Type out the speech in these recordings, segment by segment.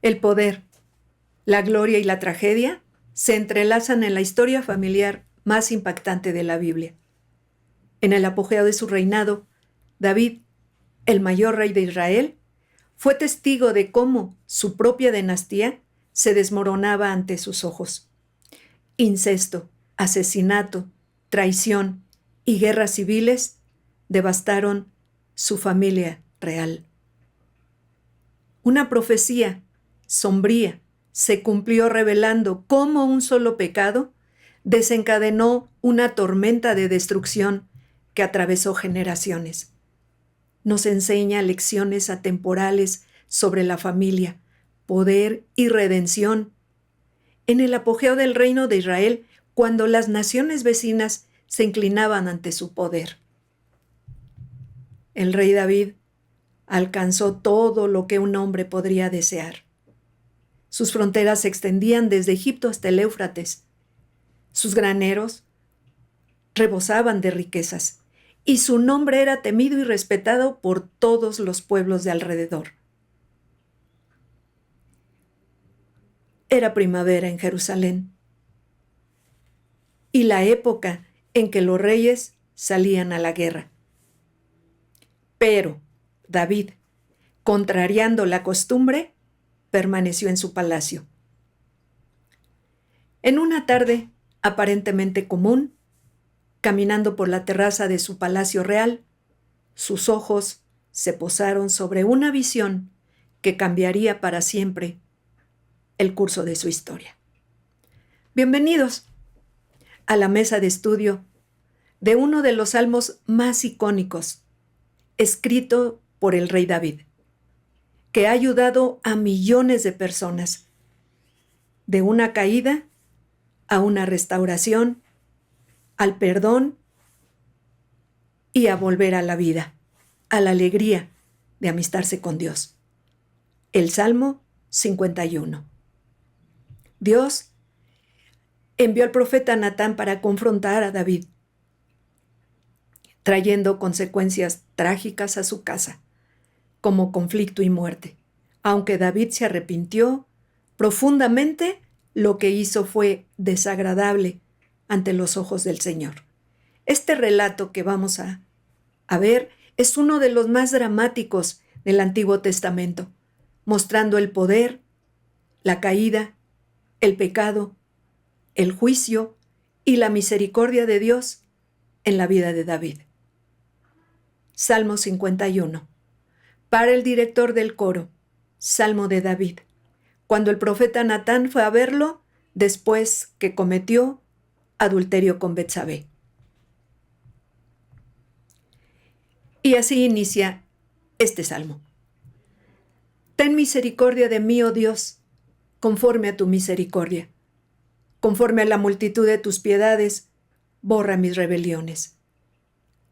El poder, la gloria y la tragedia se entrelazan en la historia familiar más impactante de la Biblia. En el apogeo de su reinado, David, el mayor rey de Israel, fue testigo de cómo su propia dinastía se desmoronaba ante sus ojos. Incesto, asesinato, traición y guerras civiles devastaron su familia real. Una profecía sombría se cumplió revelando cómo un solo pecado desencadenó una tormenta de destrucción que atravesó generaciones. Nos enseña lecciones atemporales sobre la familia, poder y redención. En el apogeo del reino de Israel, cuando las naciones vecinas se inclinaban ante su poder. El rey David alcanzó todo lo que un hombre podría desear. Sus fronteras se extendían desde Egipto hasta el Éufrates. Sus graneros rebosaban de riquezas y su nombre era temido y respetado por todos los pueblos de alrededor. Era primavera en Jerusalén y la época en que los reyes salían a la guerra. Pero David, contrariando la costumbre, permaneció en su palacio. En una tarde aparentemente común, caminando por la terraza de su palacio real, sus ojos se posaron sobre una visión que cambiaría para siempre el curso de su historia. Bienvenidos a la mesa de estudio de uno de los salmos más icónicos, escrito por el rey David, que ha ayudado a millones de personas, de una caída a una restauración, al perdón y a volver a la vida, a la alegría de amistarse con Dios. El Salmo 51. Dios envió al profeta Natán para confrontar a David, trayendo consecuencias trágicas a su casa, como conflicto y muerte. Aunque David se arrepintió profundamente, lo que hizo fue desagradable ante los ojos del Señor. Este relato que vamos a ver es uno de los más dramáticos del Antiguo Testamento, mostrando el poder, la caída, el pecado, el juicio y la misericordia de Dios en la vida de David. Salmo 51. Para el director del coro, Salmo de David, cuando el profeta Natán fue a verlo después que cometió adulterio con Betsabé. Y así inicia este salmo. Ten misericordia de mí, oh Dios, conforme a tu misericordia. Conforme a la multitud de tus piedades, borra mis rebeliones.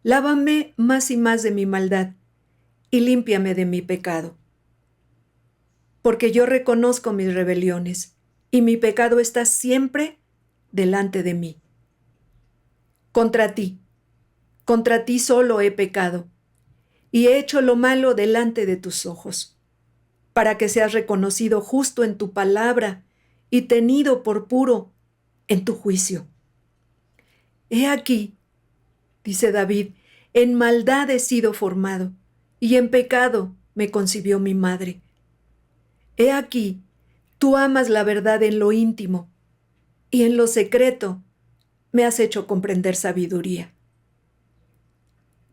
Lávame más y más de mi maldad y límpiame de mi pecado. Porque yo reconozco mis rebeliones y mi pecado está siempre delante de mí. Contra ti solo he pecado y he hecho lo malo delante de tus ojos, para que seas reconocido justo en tu palabra y tenido por puro en tu juicio. He aquí, dice David, en maldad he sido formado, y en pecado me concibió mi madre. He aquí, tú amas la verdad en lo íntimo, y en lo secreto me has hecho comprender sabiduría.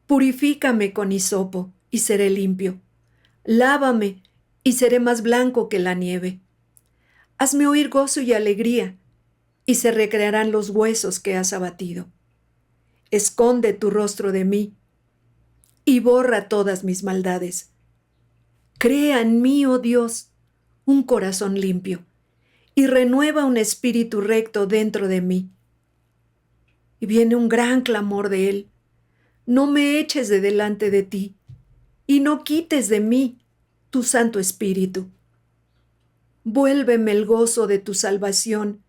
Purifícame con hisopo, y seré limpio. Lávame, y seré más blanco que la nieve. Hazme oír gozo y alegría, y se recrearán los huesos que has abatido. Esconde tu rostro de mí, y borra todas mis maldades. Crea en mí, oh Dios, un corazón limpio, y renueva un espíritu recto dentro de mí. Y viene un gran clamor de él. No me eches de delante de ti, y no quites de mí tu Santo Espíritu. Vuélveme el gozo de tu salvación,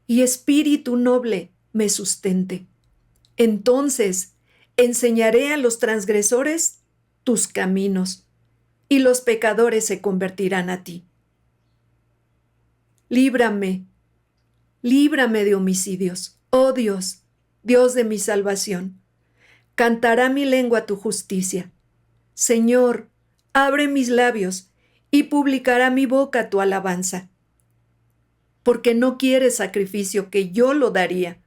y espíritu noble me sustente. Entonces enseñaré a los transgresores tus caminos, y los pecadores se convertirán a ti. Líbrame, líbrame de homicidios. Oh Dios, Dios de mi salvación. Cantará mi lengua tu justicia. Señor, abre mis labios y publicará mi boca tu alabanza. Porque no quieres sacrificio, que yo lo daría.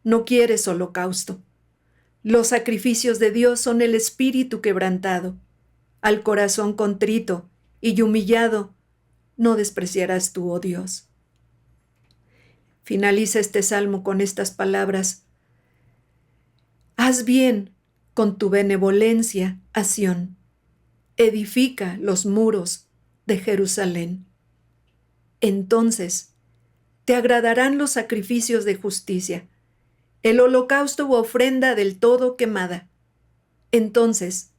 No quieres holocausto. Los sacrificios de Dios son el espíritu quebrantado. Al corazón contrito y humillado no despreciarás tú, oh Dios. Finaliza este salmo con estas palabras. Haz bien con tu benevolencia a Sión. Edifica los muros de Jerusalén. Entonces te agradarán los sacrificios de justicia, el holocausto u ofrenda del todo quemada. Entonces,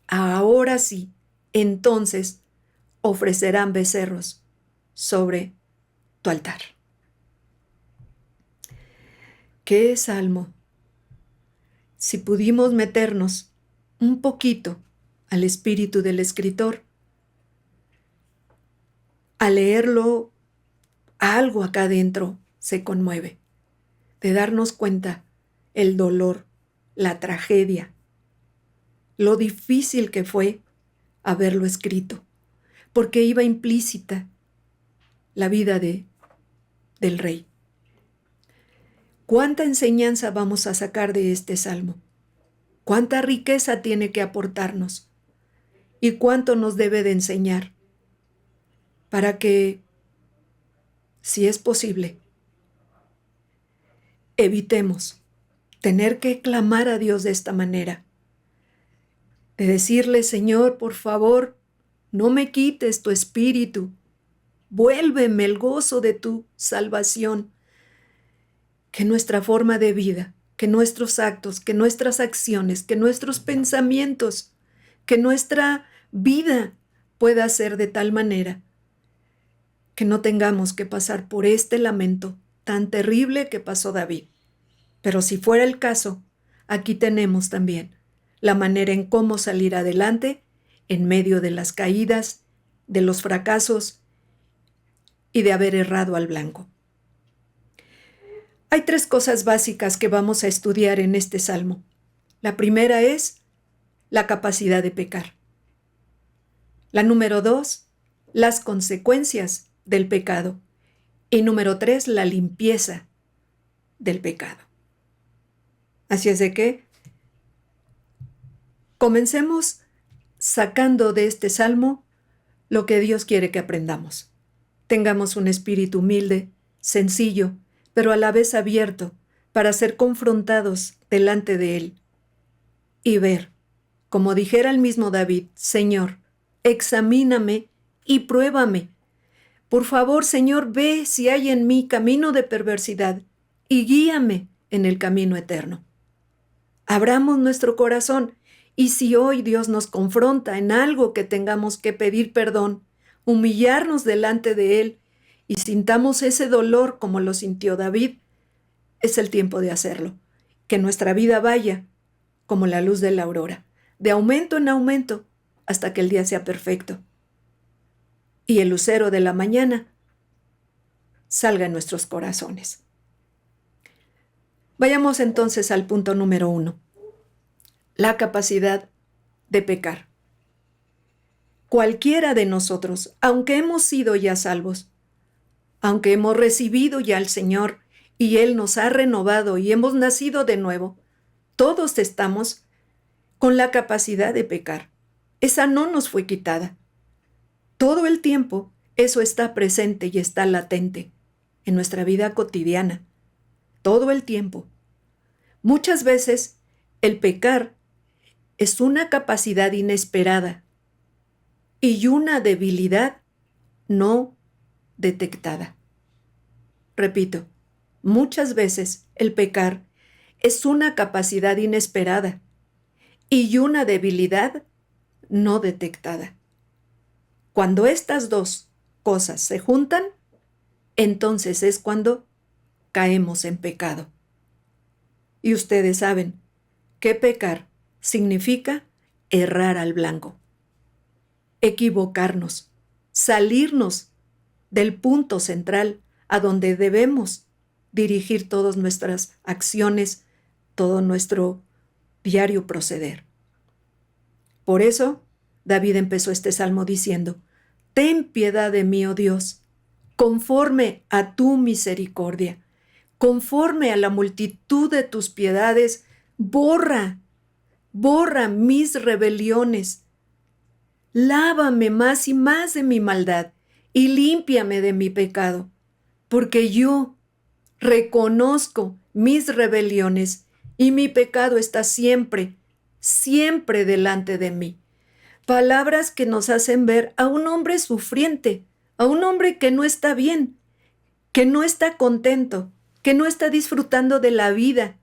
ahora sí, entonces ofrecerán becerros sobre tu altar. ¿Qué salmo? Si pudimos meternos un poquito al espíritu del escritor, al leerlo, algo acá adentro se conmueve, de darnos cuenta el dolor, la tragedia, lo difícil que fue haberlo escrito, porque iba implícita la vida del rey. ¿Cuánta enseñanza vamos a sacar de este salmo? ¿Cuánta riqueza tiene que aportarnos? ¿Y cuánto nos debe de enseñar? Para que, si es posible, evitemos tener que clamar a Dios de esta manera. De decirle, Señor, por favor, no me quites tu espíritu. Vuélveme el gozo de tu salvación. Que nuestra forma de vida, que nuestros actos, que nuestras acciones, que nuestros pensamientos, que nuestra vida pueda ser de tal manera que no tengamos que pasar por este lamento tan terrible que pasó David. Pero si fuera el caso, aquí tenemos también la manera en cómo salir adelante en medio de las caídas, de los fracasos y de haber errado al blanco. Hay 3 cosas básicas que vamos a estudiar en este salmo. La primera es la capacidad de pecar. La número 2, las consecuencias del pecado. Y número 3, la limpieza del pecado. Así es de que comencemos sacando de este salmo lo que Dios quiere que aprendamos. Tengamos un espíritu humilde, sencillo, pero a la vez abierto para ser confrontados delante de Él y ver, como dijera el mismo David, Señor, examíname y pruébame. Por favor, Señor, ve si hay en mí camino de perversidad y guíame en el camino eterno. Abramos nuestro corazón y si hoy Dios nos confronta en algo que tengamos que pedir perdón, humillarnos delante de Él y sintamos ese dolor como lo sintió David, es el tiempo de hacerlo. Que nuestra vida vaya como la luz de la aurora, de aumento en aumento, hasta que el día sea perfecto. Y el lucero de la mañana salga en nuestros corazones. Vayamos entonces al punto número 1. La capacidad de pecar. Cualquiera de nosotros, aunque hemos sido ya salvos, aunque hemos recibido ya al Señor y Él nos ha renovado y hemos nacido de nuevo, todos estamos con la capacidad de pecar. Esa no nos fue quitada. Todo el tiempo eso está presente y está latente en nuestra vida cotidiana. Todo el tiempo. Muchas veces el pecar es una capacidad inesperada y una debilidad no detectada. Repito, muchas veces el pecar es una capacidad inesperada y una debilidad no detectada. Cuando estas 2 cosas se juntan, entonces es cuando caemos en pecado. Y ustedes saben que pecar significa errar al blanco, equivocarnos, salirnos del punto central a donde debemos dirigir todas nuestras acciones, todo nuestro diario proceder. Por eso, David empezó este salmo diciendo: Ten piedad de mí, oh Dios, conforme a tu misericordia, conforme a la multitud de tus piedades, borra mis rebeliones. Lávame más y más de mi maldad y límpiame de mi pecado, porque yo reconozco mis rebeliones y mi pecado está siempre, siempre delante de mí. Palabras que nos hacen ver a un hombre sufriente, a un hombre que no está bien, que no está contento, que no está disfrutando de la vida.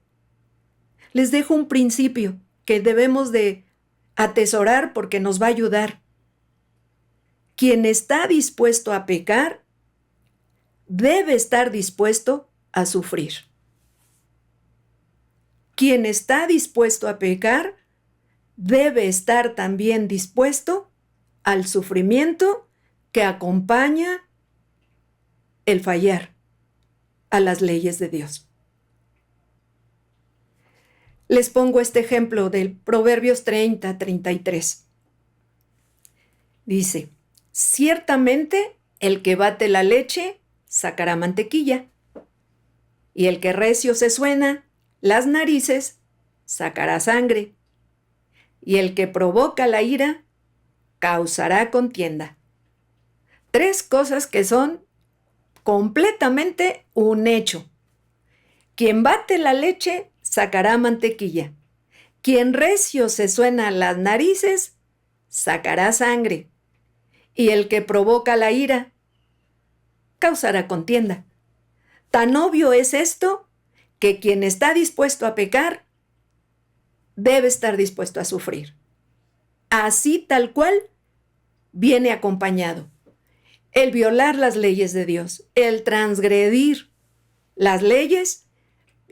Les dejo un principio que debemos de atesorar porque nos va a ayudar. Quien está dispuesto a pecar, debe estar dispuesto a sufrir. Quien está dispuesto a pecar, debe estar también dispuesto al sufrimiento que acompaña el fallar a las leyes de Dios. Les pongo este ejemplo del Proverbios 30:33. Dice: Ciertamente el que bate la leche sacará mantequilla, y el que recio se suena las narices sacará sangre, y el que provoca la ira causará contienda. 3 cosas que son completamente un hecho. Quien bate la leche sacará mantequilla. Quien recio se suena las narices sacará sangre. Y el que provoca la ira causará contienda. Tan obvio es esto que quien está dispuesto a pecar debe estar dispuesto a sufrir. Así tal cual viene acompañado. El violar las leyes de Dios, el transgredir las leyes,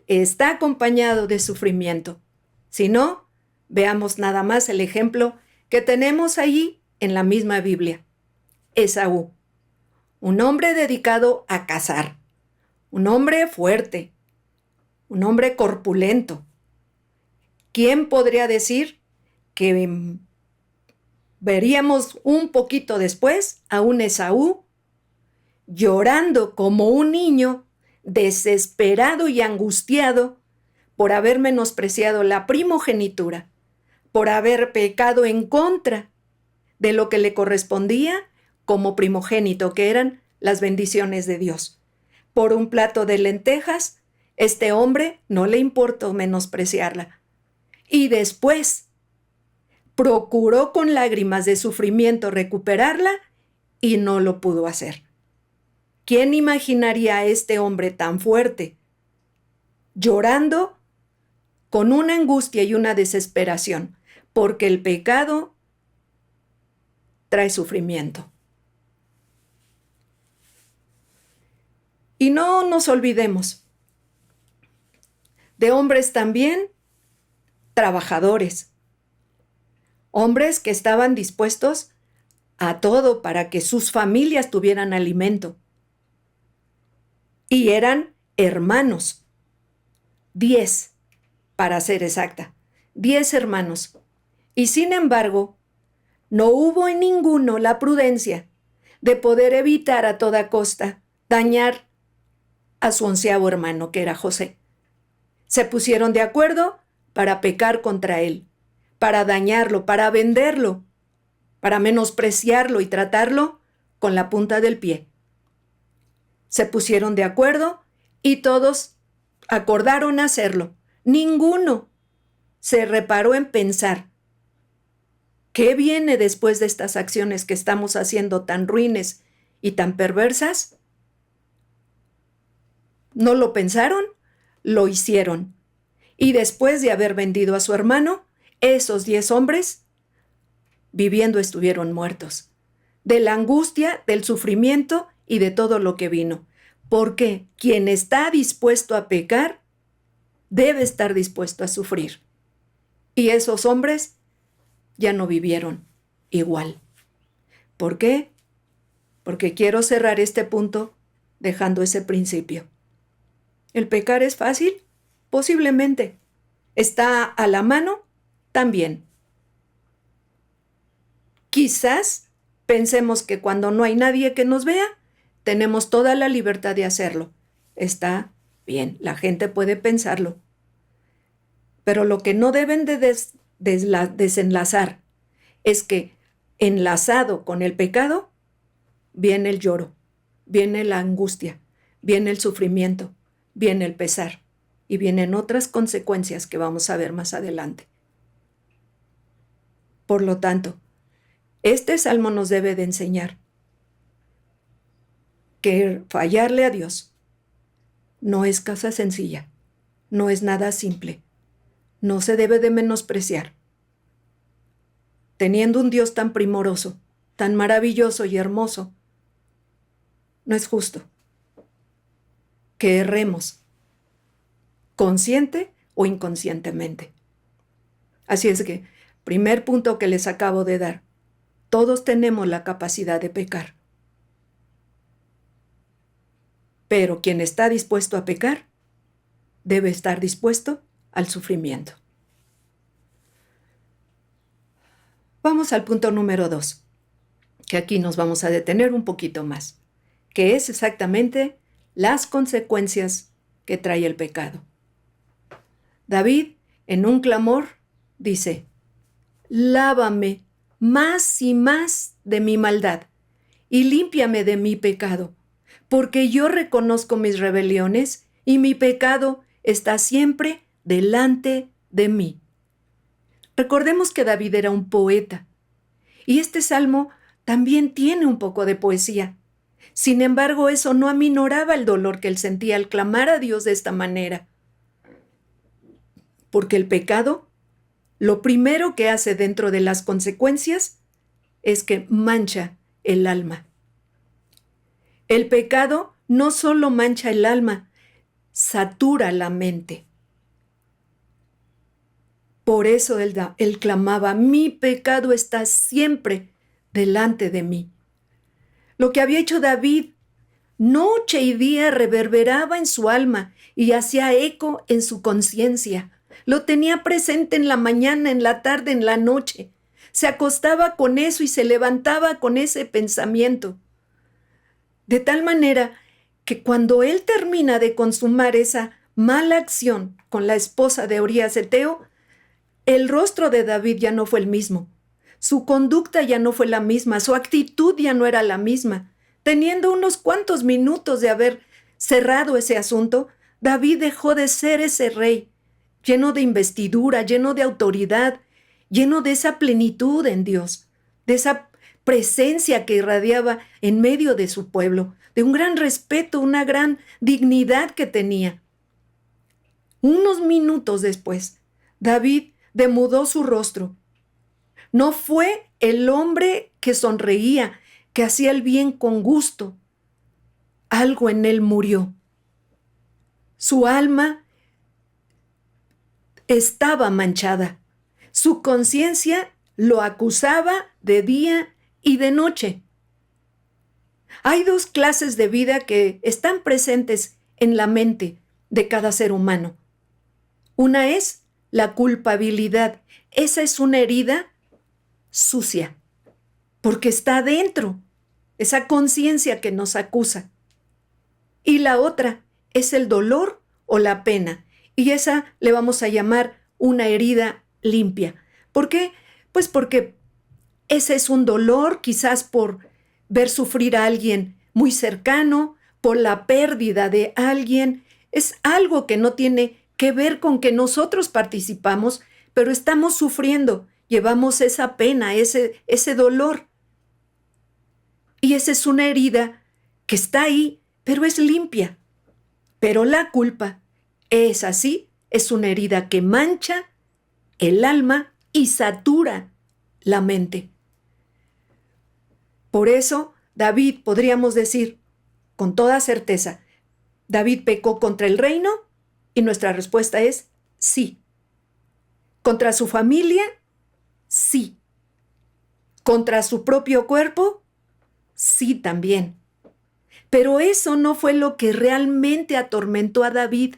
está acompañado de sufrimiento. Si no, veamos nada más el ejemplo que tenemos allí en la misma Biblia. Esaú, un hombre dedicado a cazar, un hombre fuerte, un hombre corpulento. ¿Quién podría decir que veríamos un poquito después a un Esaú llorando como un niño, desesperado y angustiado por haber menospreciado la primogenitura, por haber pecado en contra de lo que le correspondía como primogénito, que eran las bendiciones de Dios? Por un plato de lentejas, este hombre no le importó menospreciarla. Y después procuró con lágrimas de sufrimiento recuperarla y no lo pudo hacer. ¿Quién imaginaría a este hombre tan fuerte llorando con una angustia y una desesperación? Porque el pecado trae sufrimiento. Y no nos olvidemos de hombres también trabajadores, hombres que estaban dispuestos a todo para que sus familias tuvieran alimento. Y eran hermanos, 10 para ser exacta, 10 hermanos. Y sin embargo, no hubo en ninguno la prudencia de poder evitar a toda costa dañar a su 11º hermano, que era José. Se pusieron de acuerdo para pecar contra él, para dañarlo, para venderlo, para menospreciarlo y tratarlo con la punta del pie. Se pusieron de acuerdo y todos acordaron hacerlo. Ninguno se reparó en pensar: ¿qué viene después de estas acciones que estamos haciendo tan ruines y tan perversas? ¿No lo pensaron? Lo hicieron. Y después de haber vendido a su hermano, esos 10 hombres viviendo estuvieron muertos, de la angustia, del sufrimiento y de todo lo que vino. Porque quien está dispuesto a pecar debe estar dispuesto a sufrir. Y esos hombres ya no vivieron igual. ¿Por qué? porque quiero cerrar este punto dejando ese principio. ¿El pecar es fácil? Posiblemente. ¿Está a la mano? También. Quizás pensemos que cuando no hay nadie que nos vea, tenemos toda la libertad de hacerlo. Está bien, la gente puede pensarlo. Pero lo que no deben de desenlazar es que enlazado con el pecado, viene el lloro, viene la angustia, viene el sufrimiento, viene el pesar y vienen otras consecuencias que vamos a ver más adelante. Por lo tanto, este salmo nos debe de enseñar que fallarle a Dios no es cosa sencilla, no es nada simple, no se debe de menospreciar. Teniendo un Dios tan primoroso, tan maravilloso y hermoso, no es justo que erremos, consciente o inconscientemente. Así es que, primer punto que les acabo de dar, todos tenemos la capacidad de pecar. Pero quien está dispuesto a pecar, debe estar dispuesto al sufrimiento. Vamos al punto número 2, que aquí nos vamos a detener un poquito más, que es exactamente las consecuencias que trae el pecado. David, en un clamor, dice: lávame más y más de mi maldad y límpiame de mi pecado, porque yo reconozco mis rebeliones y mi pecado está siempre delante de mí. Recordemos que David era un poeta y este salmo también tiene un poco de poesía. Sin embargo, eso no aminoraba el dolor que él sentía al clamar a Dios de esta manera. Porque el pecado, lo primero que hace dentro de las consecuencias es que mancha el alma. El pecado no solo mancha el alma, satura la mente. Por eso él clamaba: mi pecado está siempre delante de mí. Lo que había hecho David, noche y día reverberaba en su alma y hacía eco en su conciencia. Lo tenía presente en la mañana, en la tarde, en la noche. Se acostaba con eso y se levantaba con ese pensamiento. De tal manera que cuando él termina de consumar esa mala acción con la esposa de Urías Eteo, el rostro de David ya no fue el mismo. Su conducta ya no fue la misma, su actitud ya no era la misma. Teniendo unos cuantos minutos de haber cerrado ese asunto, David dejó de ser ese rey, lleno de investidura, lleno de autoridad, lleno de esa plenitud en Dios, de esa presencia que irradiaba en medio de su pueblo, de un gran respeto, una gran dignidad que tenía. Unos minutos después, David demudó su rostro. No fue el hombre que sonreía, que hacía el bien con gusto. Algo en él murió. Su alma estaba manchada. Su conciencia lo acusaba de día y de noche. Hay dos clases de vida que están presentes en la mente de cada ser humano. Una es la culpabilidad. Esa es una herida sucia, porque está adentro, esa conciencia que nos acusa. Y la otra es el dolor o la pena, y esa le vamos a llamar una herida limpia. ¿Por qué? Pues porque ese es un dolor quizás por ver sufrir a alguien muy cercano, por la pérdida de alguien. Es algo que no tiene que ver con que nosotros participamos, pero estamos sufriendo, llevamos esa pena, ese dolor. Y esa es una herida que está ahí, pero es limpia. Pero la culpa es así, es una herida que mancha el alma y satura la mente. Por eso, David, podríamos decir con toda certeza, ¿David pecó contra el reino? Y nuestra respuesta es sí. ¿Contra su familia? Sí. ¿Contra su propio cuerpo? Sí, también. Pero eso no fue lo que realmente atormentó a David.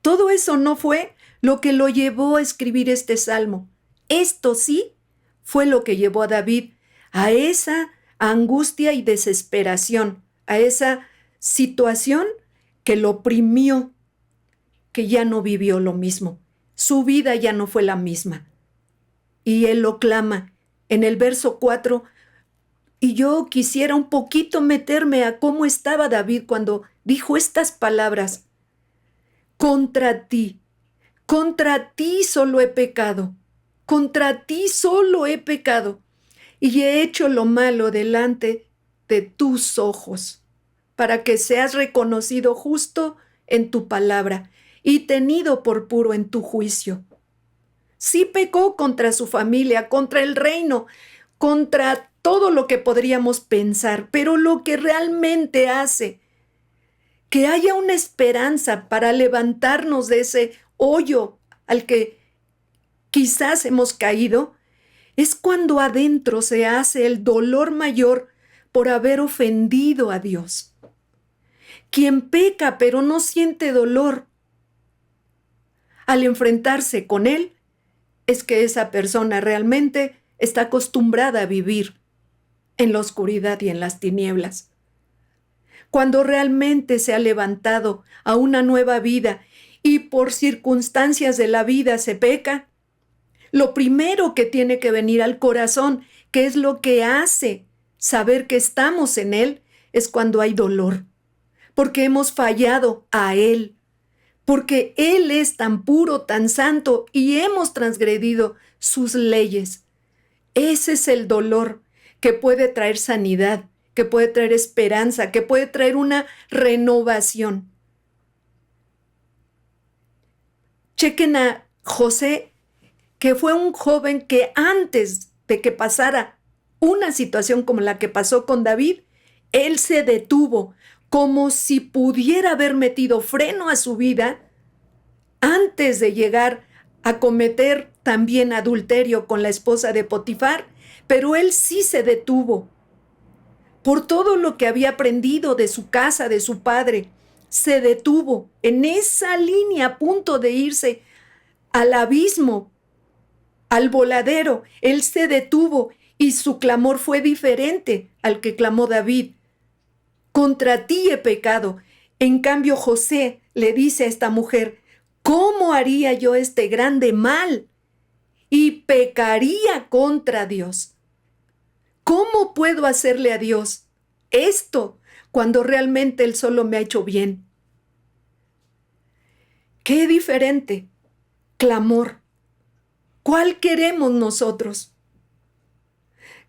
Todo eso no fue lo que lo llevó a escribir este salmo. Esto sí fue lo que llevó a David a esa angustia y desesperación, a esa situación que lo oprimió, que ya no vivió lo mismo. Su vida ya no fue la misma. Y él lo clama en el verso 4. Y yo quisiera un poquito meterme a cómo estaba David cuando dijo estas palabras. Contra ti solo he pecado, contra ti solo he pecado, y he hecho lo malo delante de tus ojos, para que seas reconocido justo en tu palabra y tenido por puro en tu juicio. Sí pecó contra su familia, contra el reino, contra todo lo que podríamos pensar, pero lo que realmente hace que haya una esperanza para levantarnos de ese hoyo al que quizás hemos caído, es cuando adentro se hace el dolor mayor por haber ofendido a Dios. Quien peca pero no siente dolor al enfrentarse con Él, es que esa persona realmente está acostumbrada a vivir en la oscuridad y en las tinieblas. Cuando realmente se ha levantado a una nueva vida y por circunstancias de la vida se peca, lo primero que tiene que venir al corazón, que es lo que hace saber que estamos en Él, es cuando hay dolor, porque hemos fallado a Él, porque Él es tan puro, tan santo y hemos transgredido sus leyes. Ese es el dolor que puede traer sanidad, que puede traer esperanza, que puede traer una renovación. Chequen a José, que fue un joven que antes de que pasara una situación como la que pasó con David, él se detuvo como si pudiera haber metido freno a su vida antes de llegar a cometer también adulterio con la esposa de Potifar, pero él sí se detuvo por todo lo que había aprendido de su casa, de su padre. Se detuvo en esa línea a punto de irse al abismo, al voladero. Él se detuvo y su clamor fue diferente al que clamó David. Contra ti he pecado. En cambio, José le dice a esta mujer, ¿cómo haría yo este grande mal? Y pecaría contra Dios. ¿Cómo puedo hacerle a Dios esto cuando realmente Él solo me ha hecho bien? ¡Qué diferente! Clamor. ¿Cuál queremos nosotros?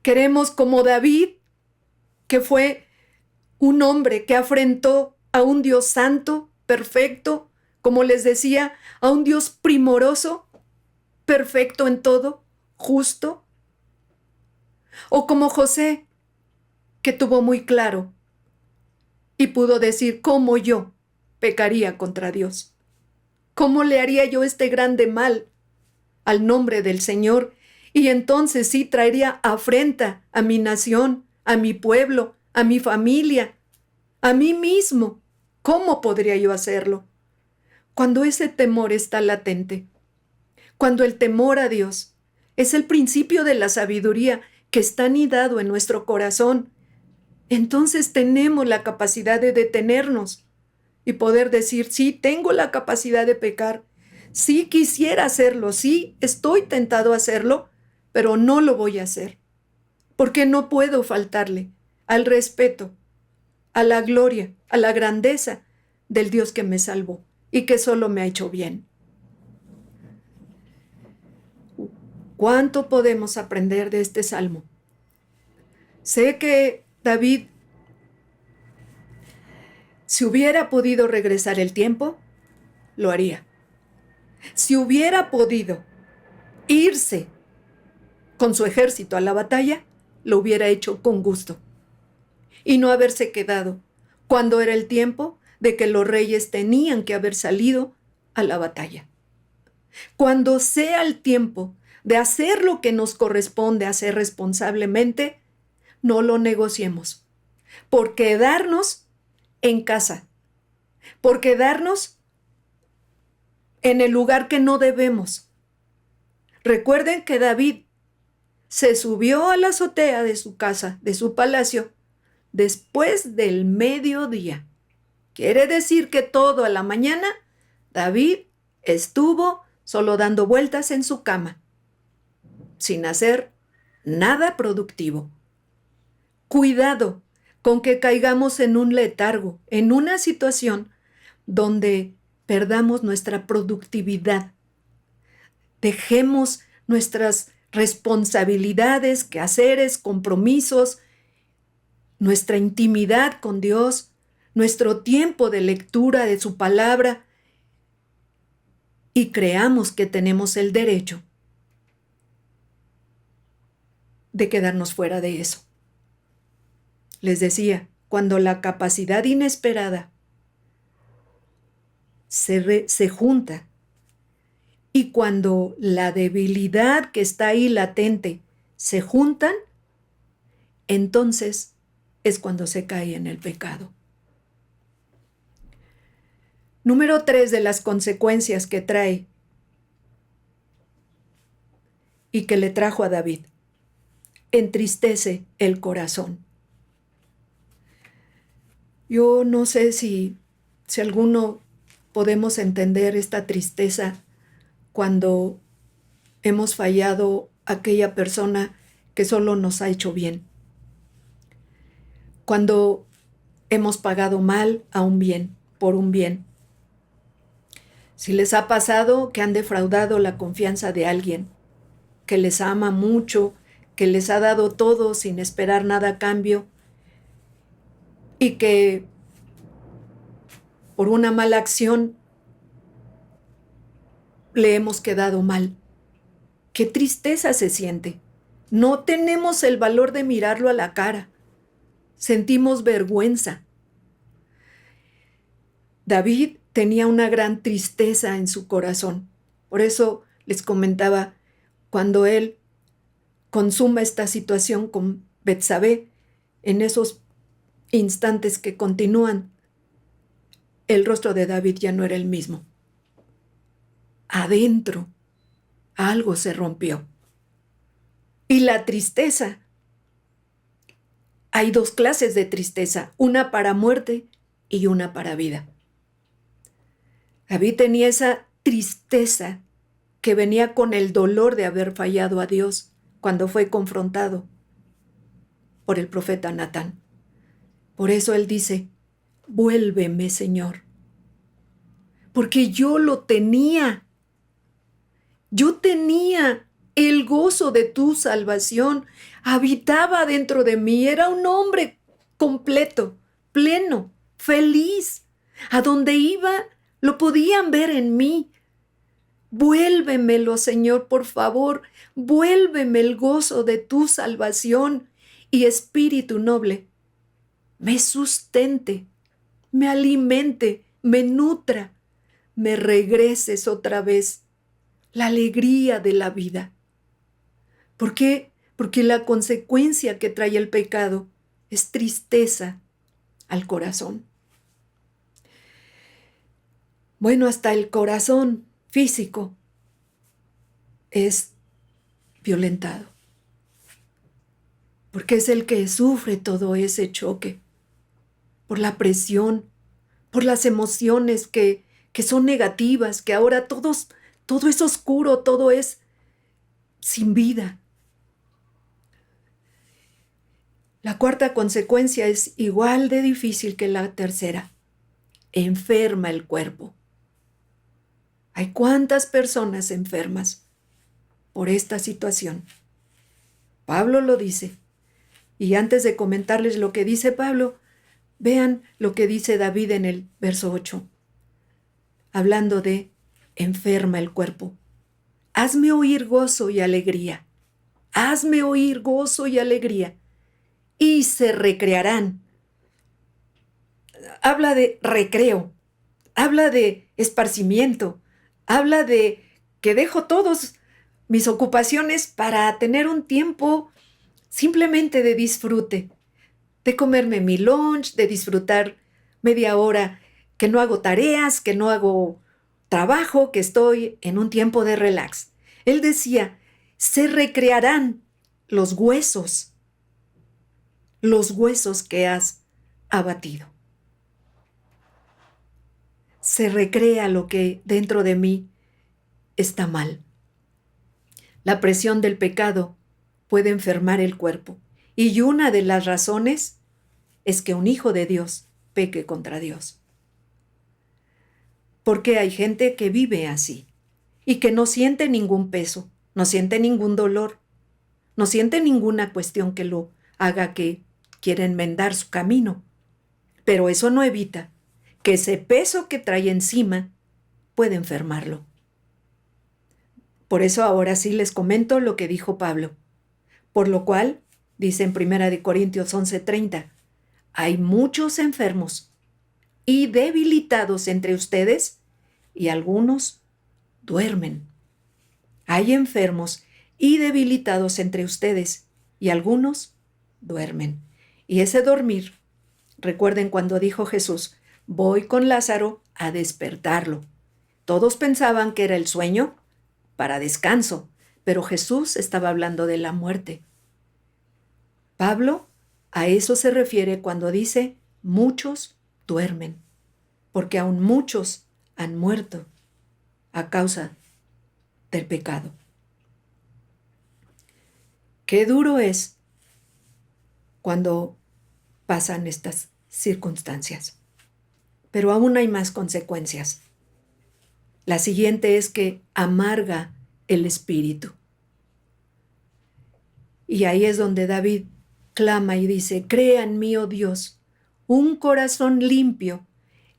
¿Queremos como David, que fue un hombre que afrentó a un Dios santo, perfecto, como les decía, a un Dios primoroso, perfecto en todo, justo? O como José, que tuvo muy claro y pudo decir, ¿cómo yo pecaría contra Dios? ¿Cómo le haría yo este grande mal al nombre del Señor? Y entonces sí traería afrenta a mi nación, a mi pueblo, a mi familia, a mí mismo. ¿Cómo podría yo hacerlo? Cuando ese temor está latente, cuando el temor a Dios es el principio de la sabiduría que está anidado en nuestro corazón, entonces tenemos la capacidad de detenernos y poder decir, sí, tengo la capacidad de pecar, sí quisiera hacerlo, sí, estoy tentado a hacerlo, pero no lo voy a hacer, porque no puedo faltarle al respeto, a la gloria, a la grandeza del Dios que me salvó y que solo me ha hecho bien. ¿Cuánto podemos aprender de este salmo? Sé que David, si hubiera podido regresar el tiempo, lo haría. Si hubiera podido irse con su ejército a la batalla, lo hubiera hecho con gusto. Y no haberse quedado cuando era el tiempo de que los reyes tenían que haber salido a la batalla. Cuando sea el tiempo de hacer lo que nos corresponde hacer responsablemente, no lo negociemos. Por quedarnos en casa, por quedarnos en el lugar que no debemos. Recuerden que David se subió a la azotea de su casa, de su palacio, después del mediodía. Quiere decir que toda la mañana David estuvo solo dando vueltas en su cama, sin hacer nada productivo. Cuidado con que caigamos en un letargo, en una situación donde perdamos nuestra productividad. Dejemos nuestras responsabilidades, quehaceres, compromisos, nuestra intimidad con Dios, nuestro tiempo de lectura de su palabra y creamos que tenemos el derecho de quedarnos fuera de eso. Les decía, cuando la capacidad inesperada se junta y cuando la debilidad que está ahí latente se juntan, entonces es cuando se cae en el pecado. Número 3 de las consecuencias que trae y que le trajo a David: entristece el corazón. Yo no sé si alguno podemos entender esta tristeza cuando hemos fallado a aquella persona que solo nos ha hecho bien. Cuando hemos pagado mal a un bien, por un bien. Si les ha pasado que han defraudado la confianza de alguien, que les ama mucho, que les ha dado todo sin esperar nada a cambio, y que por una mala acción le hemos quedado mal. Qué tristeza se siente. No tenemos el valor de mirarlo a la cara. Sentimos vergüenza. David tenía una gran tristeza en su corazón. Por eso les comentaba, cuando él consuma esta situación con Betsabé, en esos instantes que continúan, el rostro de David ya no era el mismo. Adentro, algo se rompió. Y la tristeza, hay dos clases de tristeza, una para muerte y una para vida. David tenía esa tristeza que venía con el dolor de haber fallado a Dios cuando fue confrontado por el profeta Natán. Por eso él dice: vuélveme, Señor, porque yo lo tenía. Yo tenía el gozo de tu salvación, habitaba dentro de mí, era un hombre completo, pleno, feliz. A donde iba, lo podían ver en mí. Vuélvemelo, Señor, por favor, vuélveme el gozo de tu salvación, y espíritu noble me sustente, me alimente, me nutra, me regreses otra vez la alegría de la vida. ¿Por qué? Porque la consecuencia que trae el pecado es tristeza al corazón. Bueno, hasta el corazón físico es violentado, porque es el que sufre todo ese choque, por la presión, por las emociones que son negativas, que ahora todo es oscuro, todo es sin vida. La cuarta consecuencia es igual de difícil que la tercera. Enferma el cuerpo. Hay cuántas personas enfermas por esta situación. Pablo lo dice. Y antes de comentarles lo que dice Pablo, vean lo que dice David en el verso 8, hablando de enferma el cuerpo. Hazme oír gozo y alegría. Hazme oír gozo y alegría, y se recrearán. Habla de recreo, habla de esparcimiento, habla de que dejo todas mis ocupaciones para tener un tiempo simplemente de disfrute, de comerme mi lunch, de disfrutar media hora que no hago tareas, que no hago trabajo, que estoy en un tiempo de relax. Él decía, se recrearán los huesos que has abatido. Se recrea lo que dentro de mí está mal. La presión del pecado puede enfermar el cuerpo, y una de las razones es que un hijo de Dios peque contra Dios. Porque hay gente que vive así y que no siente ningún peso, no siente ningún dolor, no siente ninguna cuestión que lo haga que quiera enmendar su camino. Pero eso no evita que ese peso que trae encima puede enfermarlo. Por eso ahora sí les comento lo que dijo Pablo. Por lo cual, dice en 1 Corintios 11:30, hay muchos enfermos y debilitados entre ustedes, y algunos duermen. Hay enfermos y debilitados entre ustedes, y algunos duermen. Y ese dormir, recuerden cuando dijo Jesús, voy con Lázaro a despertarlo. Todos pensaban que era el sueño para descanso, pero Jesús estaba hablando de la muerte. Pablo a eso se refiere cuando dice, muchos duermen, porque aún muchos han muerto a causa del pecado. Qué duro es cuando pasan estas circunstancias, pero aún hay más consecuencias. La siguiente es que amarga el espíritu. Y ahí es donde David clama y dice, crea en mí, oh Dios, un corazón limpio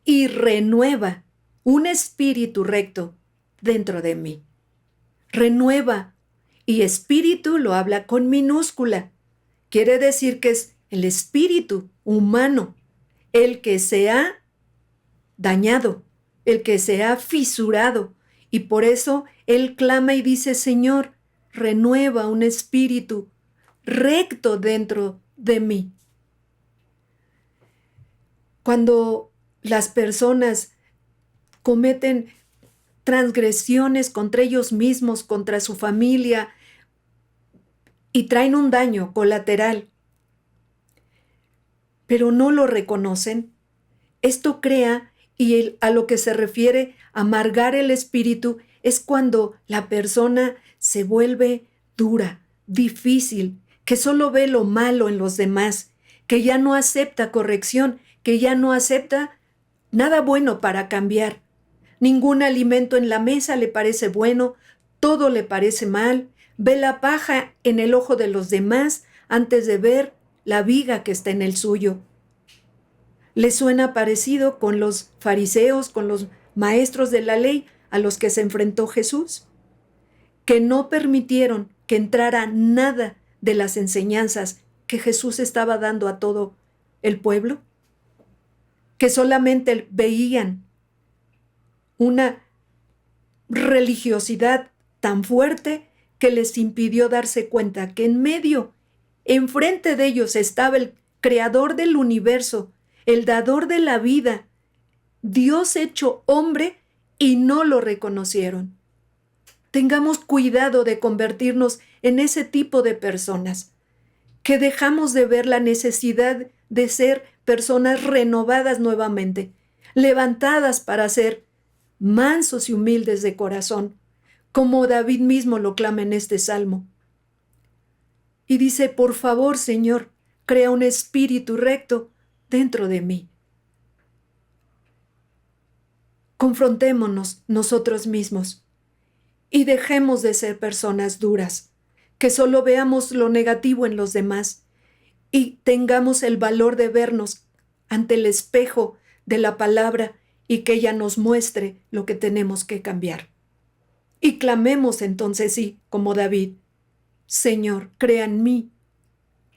y renueva un espíritu recto dentro de mí. Renueva, y espíritu lo habla con minúscula. Quiere decir que es el espíritu humano, el que se ha dañado, el que se ha fisurado. Y por eso él clama y dice, Señor, renueva un espíritu recto dentro de mí. Cuando las personas cometen transgresiones contra ellos mismos, contra su familia, y traen un daño colateral, pero no lo reconocen, esto crea, y a lo que se refiere amargar el espíritu, es cuando la persona se vuelve dura, difícil, que solo ve lo malo en los demás, que ya no acepta corrección, que ya no acepta nada bueno para cambiar. Ningún alimento en la mesa le parece bueno, todo le parece mal, ve la paja en el ojo de los demás antes de ver la viga que está en el suyo. ¿Le suena parecido con los fariseos, con los maestros de la ley a los que se enfrentó Jesús? Que no permitieron que entrara nada de las enseñanzas que Jesús estaba dando a todo el pueblo, que solamente veían una religiosidad tan fuerte que les impidió darse cuenta que enfrente de ellos estaba el creador del universo, el dador de la vida, Dios hecho hombre, y no lo reconocieron. Tengamos cuidado de convertirnos en ese tipo de personas, que dejamos de ver la necesidad de ser personas renovadas nuevamente, levantadas para ser mansos y humildes de corazón, como David mismo lo clama en este salmo. Y dice, por favor, Señor, crea un espíritu recto dentro de mí. Confrontémonos nosotros mismos y dejemos de ser personas duras, que solo veamos lo negativo en los demás y tengamos el valor de vernos ante el espejo de la palabra y que ella nos muestre lo que tenemos que cambiar. Y clamemos entonces, sí, como David, Señor, crea en mí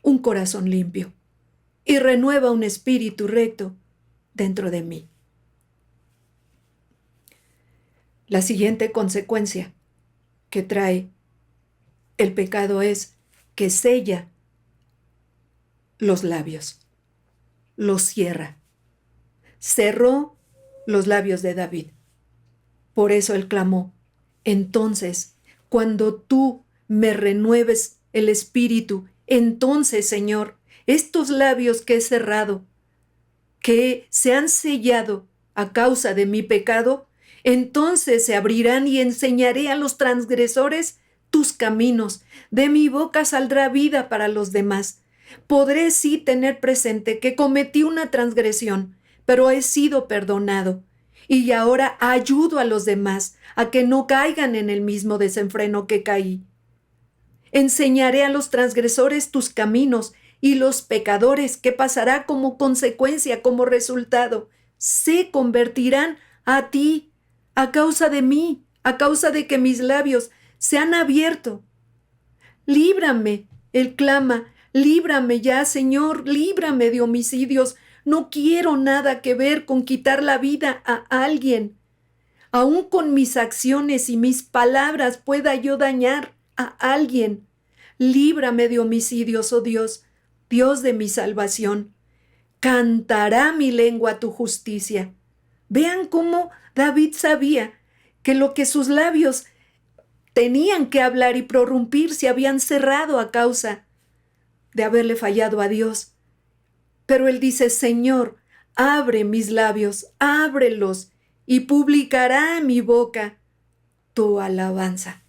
un corazón limpio y renueva un espíritu recto dentro de mí. La siguiente consecuencia que trae el pecado es que sella los labios, los cierra. Cerró los labios de David. Por eso él clamó: entonces, cuando tú me renueves el espíritu, entonces, Señor, estos labios que he cerrado, que se han sellado a causa de mi pecado, entonces se abrirán y enseñaré a los transgresores tus caminos. De mi boca saldrá vida para los demás. Podré sí tener presente que cometí una transgresión, pero he sido perdonado. Y ahora ayudo a los demás a que no caigan en el mismo desenfreno que caí. Enseñaré a los transgresores tus caminos, y los pecadores, que pasará como consecuencia, como resultado, se convertirán a ti a causa de mí, a causa de que mis labios se han abierto. Líbrame, él clama, líbrame ya, Señor, líbrame de homicidios. No quiero nada que ver con quitar la vida a alguien. Aún con mis acciones y mis palabras pueda yo dañar a alguien. Líbrame de homicidios, oh Dios, Dios de mi salvación. Cantará mi lengua tu justicia. Vean cómo David sabía que lo que sus labios tenían que hablar y prorrumpir se habían cerrado a causa de haberle fallado a Dios. Pero él dice: Señor, abre mis labios, ábrelos, y publicará en mi boca tu alabanza.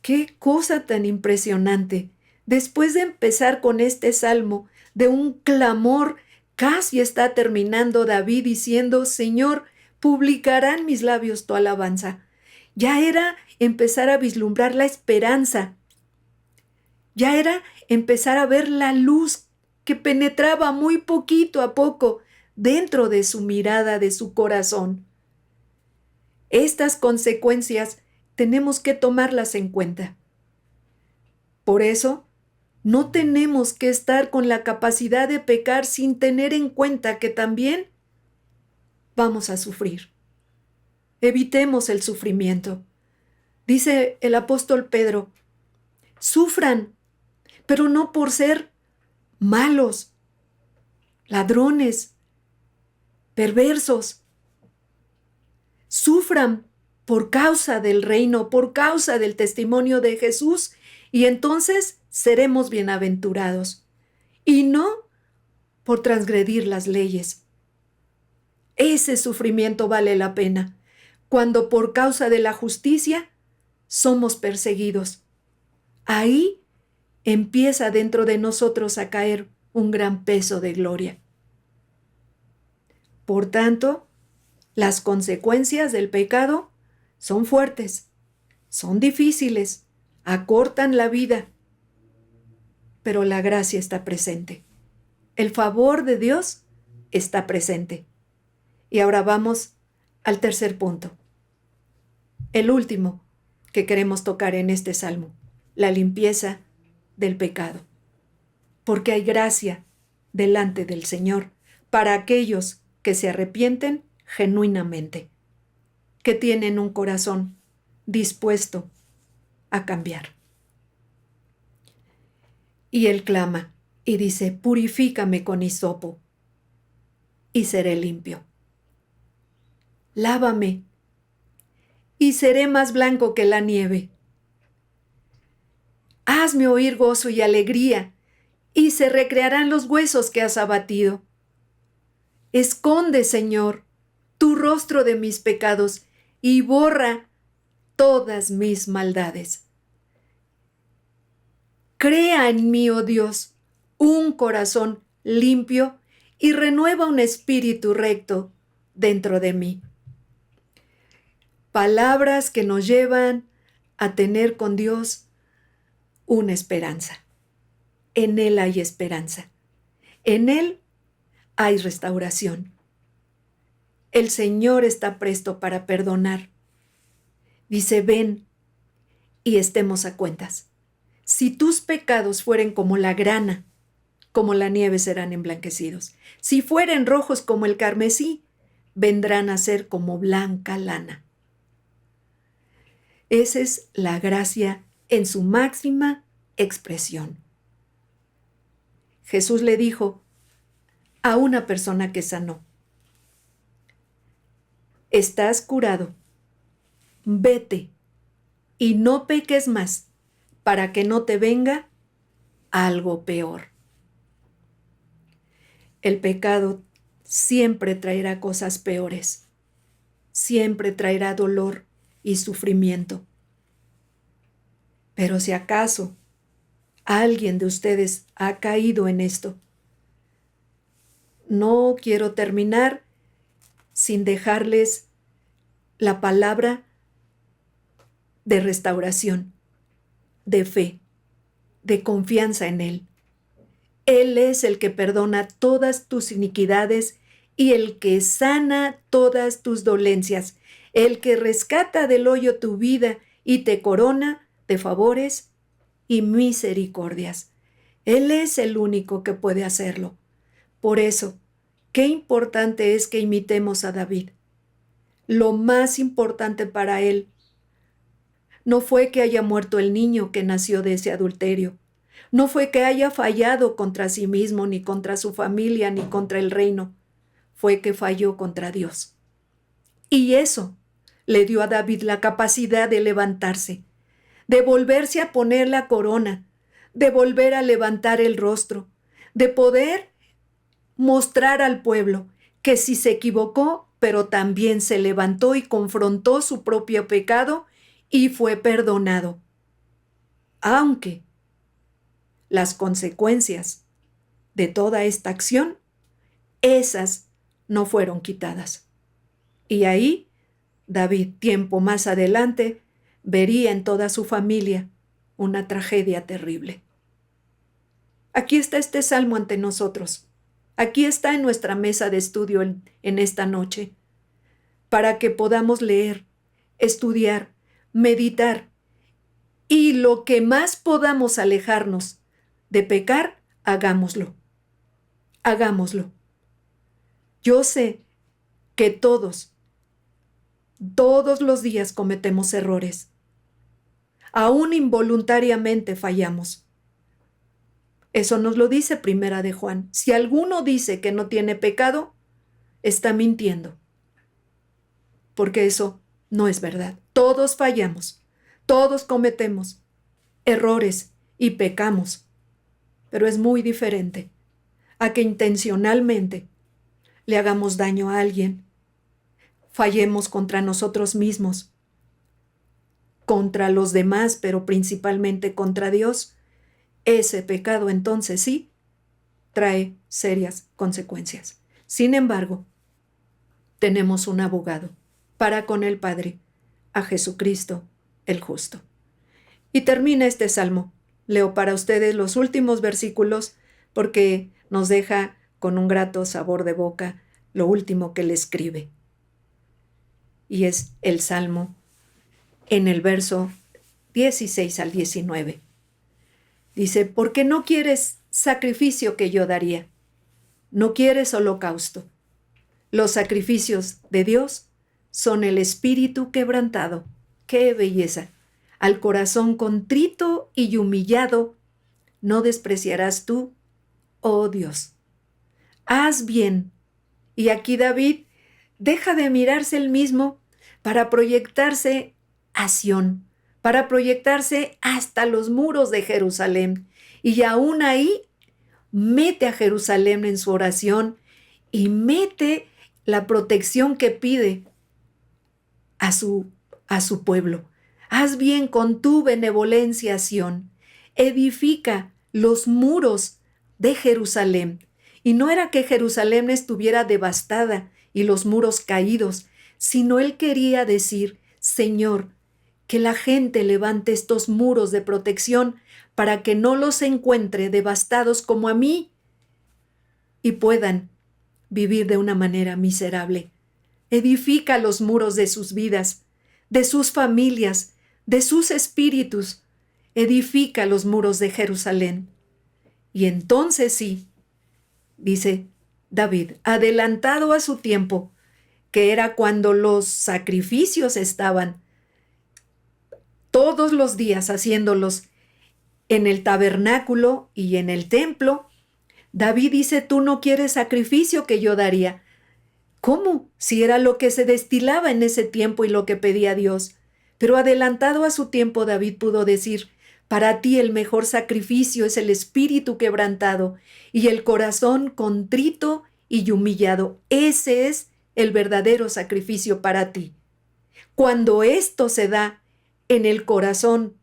¡Qué cosa tan impresionante! Después de empezar con este salmo de un clamor, casi está terminando David diciendo: Señor, publicarán mis labios tu alabanza. Ya era empezar a vislumbrar la esperanza. Ya era empezar a ver la luz que penetraba muy poquito a poco dentro de su mirada, de su corazón. Estas consecuencias tenemos que tomarlas en cuenta. Por eso, no tenemos que estar con la capacidad de pecar sin tener en cuenta que también vamos a sufrir. Evitemos el sufrimiento. Dice el apóstol Pedro: sufran, pero no por ser malos, ladrones, perversos. Sufran por causa del reino, por causa del testimonio de Jesús, y entonces seremos bienaventurados, y no por transgredir las leyes. Ese sufrimiento vale la pena, cuando por causa de la justicia somos perseguidos. Ahí empieza dentro de nosotros a caer un gran peso de gloria. Por tanto, las consecuencias del pecado son fuertes, son difíciles, acortan la vida, pero la gracia está presente. El favor de Dios está presente. Y ahora vamos al tercer punto, el último que queremos tocar en este salmo: la limpieza del pecado. Porque hay gracia delante del Señor para aquellos que se arrepienten genuinamente, que tienen un corazón dispuesto a cambiar. Y él clama y dice: purifícame con hisopo y seré limpio. Lávame y seré más blanco que la nieve. Hazme oír gozo y alegría, y se recrearán los huesos que has abatido. Esconde, Señor, tu rostro de mis pecados y borra todas mis maldades. Crea en mí, oh Dios, un corazón limpio y renueva un espíritu recto dentro de mí. Palabras que nos llevan a tener con Dios una esperanza. En Él hay esperanza. En Él hay restauración. El Señor está presto para perdonar. Dice: ven y estemos a cuentas. Si tus pecados fueren como la grana, como la nieve serán emblanquecidos. Si fueren rojos como el carmesí, vendrán a ser como blanca lana. Esa es la gracia en su máxima expresión. Jesús le dijo a una persona que sanó: estás curado, vete y no peques más para que no te venga algo peor. El pecado siempre traerá cosas peores, siempre traerá dolor y sufrimiento. Pero si acaso alguien de ustedes ha caído en esto, no quiero terminar sin dejarles la palabra de restauración, de fe, de confianza en Él. Él es el que perdona todas tus iniquidades y el que sana todas tus dolencias, el que rescata del hoyo tu vida y te corona de favores y misericordias. Él es el único que puede hacerlo. Por eso, qué importante es que imitemos a David. Lo más importante para él no fue que haya muerto el niño que nació de ese adulterio. No fue que haya fallado contra sí mismo, ni contra su familia, ni contra el reino. Fue que falló contra Dios. Y eso le dio a David la capacidad de levantarse, de volverse a poner la corona, de volver a levantar el rostro, de poder mostrar al pueblo que sí se equivocó, pero también se levantó y confrontó su propio pecado y fue perdonado. Aunque las consecuencias de toda esta acción, esas no fueron quitadas. Y ahí, David, tiempo más adelante, vería en toda su familia una tragedia terrible. Aquí está este salmo ante nosotros. Aquí está en nuestra mesa de estudio en esta noche, para que podamos leer, estudiar, meditar, y lo que más podamos alejarnos de pecar, hagámoslo. Hagámoslo. Yo sé que todos los días cometemos errores. Aún involuntariamente fallamos. Eso nos lo dice Primera de Juan. Si alguno dice que no tiene pecado, está mintiendo. Porque eso no es verdad. Todos fallamos. Todos cometemos errores y pecamos. Pero es muy diferente a que intencionalmente le hagamos daño a alguien, fallemos contra nosotros mismos, contra los demás, pero principalmente contra Dios. Ese pecado entonces sí trae serias consecuencias. Sin embargo, tenemos un abogado para con el Padre, a Jesucristo el justo. Y termina este salmo. Leo para ustedes los últimos versículos porque nos deja con un grato sabor de boca lo último que le escribe. Y es el salmo en el verso 16 al 19. Dice: porque no quieres sacrificio que yo daría, no quieres holocausto. Los sacrificios de Dios son el espíritu quebrantado. ¡Qué belleza! Al corazón contrito y humillado, no despreciarás tú, oh Dios. Haz bien. Y aquí David deja de mirarse él mismo para proyectarse a Sión, para proyectarse hasta los muros de Jerusalén. Y aún ahí mete a Jerusalén en su oración y mete la protección que pide a su pueblo. Haz bien con tu benevolencia, Sión. Edifica los muros de Jerusalén. Y no era que Jerusalén estuviera devastada y los muros caídos, sino él quería decir: Señor, que la gente levante estos muros de protección para que no los encuentre devastados como a mí y puedan vivir de una manera miserable. Edifica los muros de sus vidas, de sus familias, de sus espíritus. Edifica los muros de Jerusalén. Y entonces sí, dice David, adelantado a su tiempo, que era cuando los sacrificios estaban todos los días haciéndolos en el tabernáculo y en el templo, David dice, tú no quieres sacrificio que yo daría. ¿Cómo? Si era lo que se destilaba en ese tiempo y lo que pedía Dios. Pero adelantado a su tiempo, David pudo decir, para ti el mejor sacrificio es el espíritu quebrantado y el corazón contrito y humillado. Ese es el verdadero sacrificio para ti. Cuando esto se da en el corazón,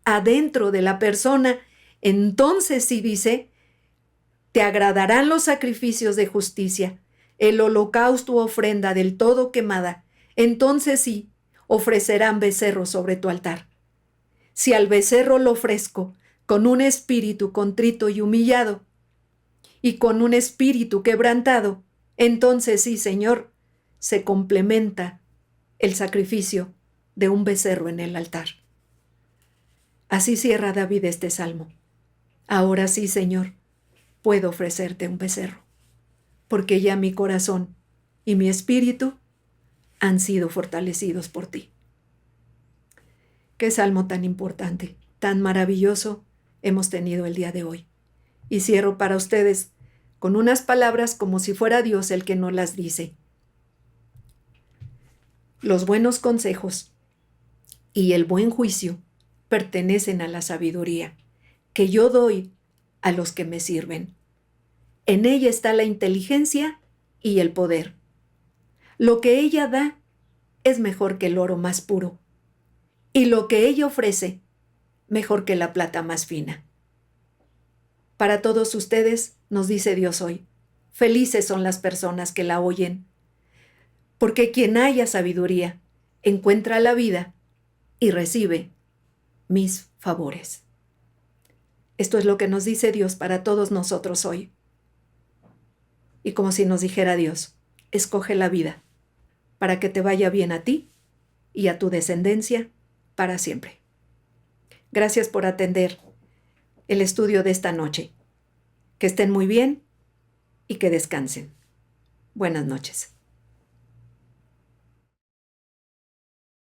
adentro de la persona, entonces sí dice, te agradarán los sacrificios de justicia, el holocausto u ofrenda del todo quemada, entonces sí, ofrecerán becerro sobre tu altar. Si al becerro lo ofrezco con un espíritu contrito y humillado, y con un espíritu quebrantado, entonces sí, Señor, se complementa el sacrificio de un becerro en el altar. Así cierra David este salmo. Ahora sí, Señor, puedo ofrecerte un becerro, porque ya mi corazón y mi espíritu han sido fortalecidos por ti. Qué salmo tan importante, tan maravilloso hemos tenido el día de hoy. Y cierro para ustedes con unas palabras como si fuera Dios el que nos las dice. Los buenos consejos y el buen juicio pertenecen a la sabiduría que yo doy a los que me sirven. En ella está la inteligencia y el poder. Lo que ella da es mejor que el oro más puro, y lo que ella ofrece, mejor que la plata más fina. Para todos ustedes, nos dice Dios hoy, felices son las personas que la oyen, porque quien haya sabiduría, encuentra la vida y recibe mis favores. Esto es lo que nos dice Dios para todos nosotros hoy. Y como si nos dijera Dios, escoge la vida para que te vaya bien a ti y a tu descendencia para siempre. Gracias por atender el estudio de esta noche. Que estén muy bien y que descansen. Buenas noches.